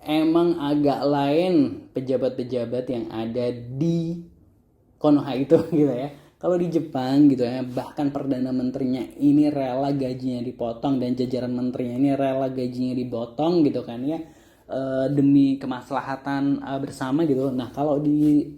emang agak lain pejabat-pejabat yang ada di Konoha itu gitu ya. Kalau di Jepang gitu ya, bahkan Perdana Menterinya ini rela gajinya dipotong dan jajaran menterinya ini rela gajinya dipotong gitu kan ya, demi kemaslahatan bersama gitu. Nah kalau di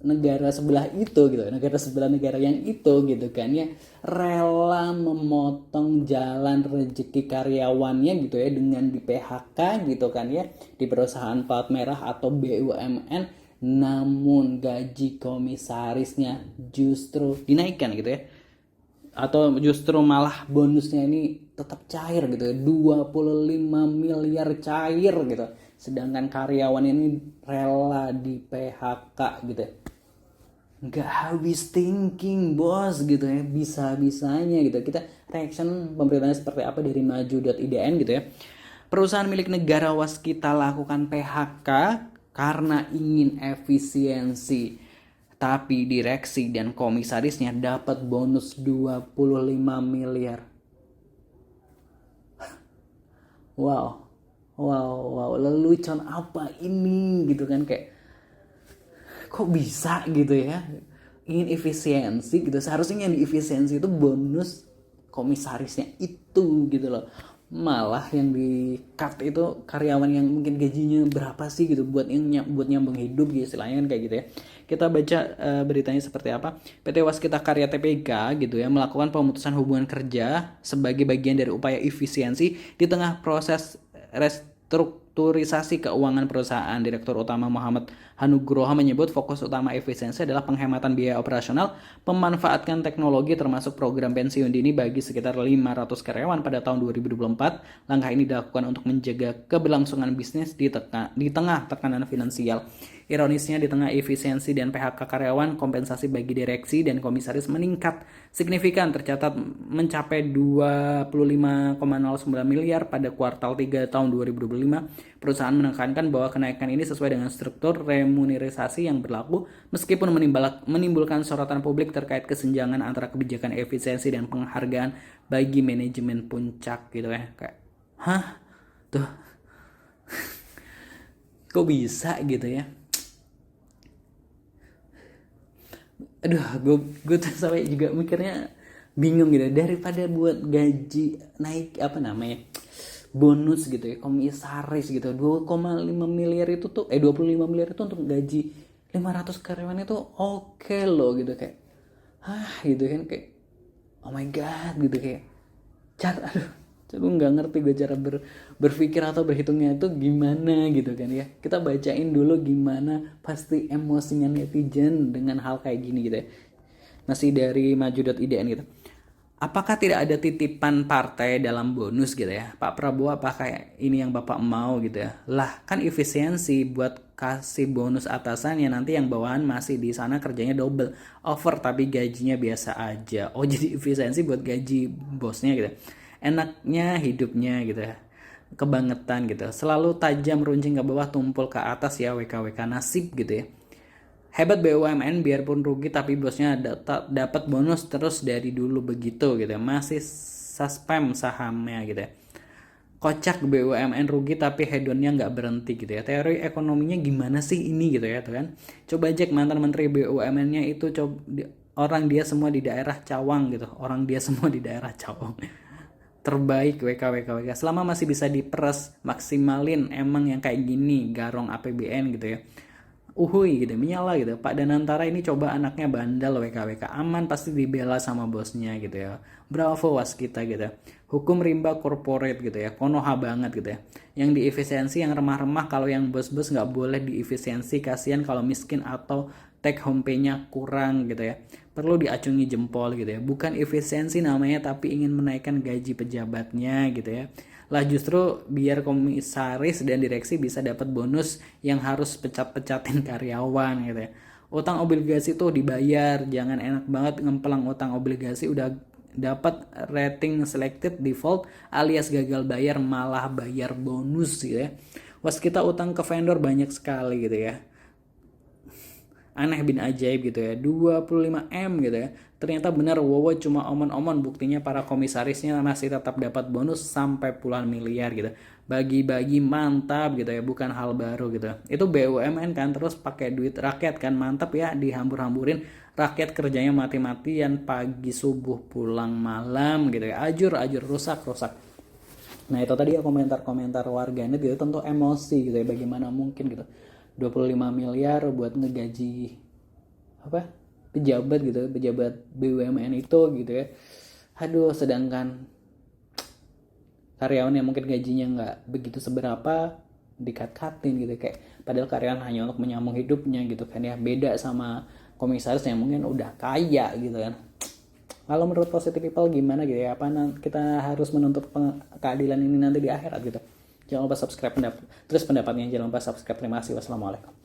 negara sebelah itu gitu, negara yang itu gitu kan ya, rela memotong jalan rezeki karyawannya gitu ya dengan di PHK gitu kan ya, di perusahaan plat merah atau BUMN, namun gaji komisarisnya justru dinaikkan gitu ya, atau justru malah bonusnya ini tetap cair gitu ya, 25 miliar cair gitu, sedangkan karyawan ini rela di PHK gitu ya. Nggak habis thinking bos gitu ya, bisa-bisanya gitu. Kita reaction pemerintahnya seperti apa dari maju.idn gitu ya. Perusahaan milik negara waskita lakukan PHK karena ingin efisiensi, tapi direksi dan komisarisnya dapat bonus 25 miliar. Wow, wow, lelucon apa ini gitu kan, kayak kok bisa gitu ya, ingin efisiensi gitu, seharusnya yang diefisiensi itu bonus komisarisnya itu gitu loh, malah yang di cut itu karyawan yang mungkin gajinya berapa sih gitu, buat nyambung hidup gitu istilahnya kan kayak gitu ya. Kita baca beritanya seperti apa. PT Waskita Karya TPK gitu ya melakukan pemutusan hubungan kerja sebagai bagian dari upaya efisiensi di tengah proses restrukturisasi keuangan perusahaan. Direktur Utama Muhammad Hanugroho menyebut fokus utama efisiensi adalah penghematan biaya operasional, memanfaatkan teknologi termasuk program pensiun dini bagi sekitar 500 karyawan pada tahun 2024. Langkah ini dilakukan untuk menjaga keberlangsungan bisnis di tengah tekanan finansial. Ironisnya di tengah efisiensi dan PHK karyawan, kompensasi bagi direksi dan komisaris meningkat signifikan, tercatat mencapai 25,09 miliar pada kuartal 3 tahun 2025. Perusahaan menekankan bahwa kenaikan ini sesuai dengan struktur remunerasi yang berlaku, meskipun menimbulkan sorotan publik terkait kesenjangan antara kebijakan efisiensi dan penghargaan bagi manajemen puncak gitu ya. Kayak, hah? Tuh. Kok bisa gitu ya? Aduh, gue tuh sampai juga mikirnya bingung gitu, daripada buat gaji naik apa namanya bonus gitu ya komisaris gitu, 2,5 miliar itu tuh 25 miliar itu untuk gaji 500 karyawan itu oke loh gitu, kayak gitu kan, kayak oh my god gitu, kayak aduh, gue nggak ngerti gue cara berpikir atau berhitungnya itu gimana gitu kan ya. Kita bacain dulu gimana pasti emosinya netizen dengan hal kayak gini gitu ya. Masih dari maju.idn gitu. Apakah tidak ada titipan partai dalam bonus gitu ya? Pak Prabowo apakah ini yang Bapak mau gitu ya? Lah kan efisiensi buat kasih bonus atasannya, nanti yang bawahan masih di sana kerjanya double over tapi gajinya biasa aja. Oh jadi efisiensi buat gaji bosnya gitu. Enaknya hidupnya gitu ya, kebangetan gitu, selalu tajam runcing ke bawah tumpul ke atas ya, WKWK nasib gitu ya. Hebat BUMN biarpun rugi tapi bosnya dapat bonus terus dari dulu begitu gitu ya, masih suspend sahamnya gitu ya. Kocak BUMN rugi tapi hedonnya nggak berhenti gitu ya. Teori ekonominya gimana sih ini gitu ya tuh kan. Coba cek mantan menteri BUMN-nya itu, orang dia semua di daerah Cawang gitu, orang dia semua di daerah Cawang. Terbaik WKWK selama masih bisa diperes, maksimalin emang yang kayak gini garong APBN gitu ya. Uhui gitu, menyala gitu. Pak Danantara ini coba anaknya bandel, WKWK aman pasti dibela sama bosnya gitu ya. Bravo waskita gitu. Hukum rimba corporate gitu ya, Konoha banget gitu ya. Yang diefisiensi yang remah-remah, kalau yang bos-bos nggak boleh diefisiensi, kasihan kalau miskin atau take home pay-nya kurang gitu ya. Perlu diacungi jempol gitu ya. Bukan efisiensi namanya tapi ingin menaikkan gaji pejabatnya gitu ya. Lah justru biar komisaris dan direksi bisa dapat bonus yang harus pecat-pecatin karyawan gitu ya. Utang obligasi tuh dibayar, jangan enak banget ngemplang utang obligasi udah dapat rating selected default alias gagal bayar malah bayar bonus gitu ya. Waskita utang ke vendor banyak sekali gitu ya. Aneh bin ajaib gitu ya, 25M gitu ya. Ternyata benar Wowo cuma omon-omon, buktinya para komisarisnya masih tetap dapat bonus sampai puluhan miliar gitu. bagi-bagi mantap gitu ya, bukan hal baru gitu. Itu BUMN kan, terus pakai duit rakyat kan, mantap ya, dihambur-hamburin, rakyat kerjanya mati-matian, pagi subuh pulang malam gitu ya, ajur rusak. Nah itu tadi ya komentar-komentar warganet gitu, tentu emosi gitu ya, bagaimana mungkin gitu 25 miliar buat ngegaji apa pejabat gitu, pejabat BUMN itu gitu ya. Aduh, sedangkan karyawan yang mungkin gajinya nggak begitu seberapa dikat-katin gitu, kayak padahal karyawan hanya untuk menyambung hidupnya gitu kan ya, beda sama komisaris yang mungkin udah kaya gitu kan. Kalau menurut positive people gimana gitu ya, apa kita harus menuntut keadilan ini nanti di akhirat gitu. Jangan lupa subscribe, terus pendapatnya jangan lupa subscribe. Terima kasih, wassalamualaikum.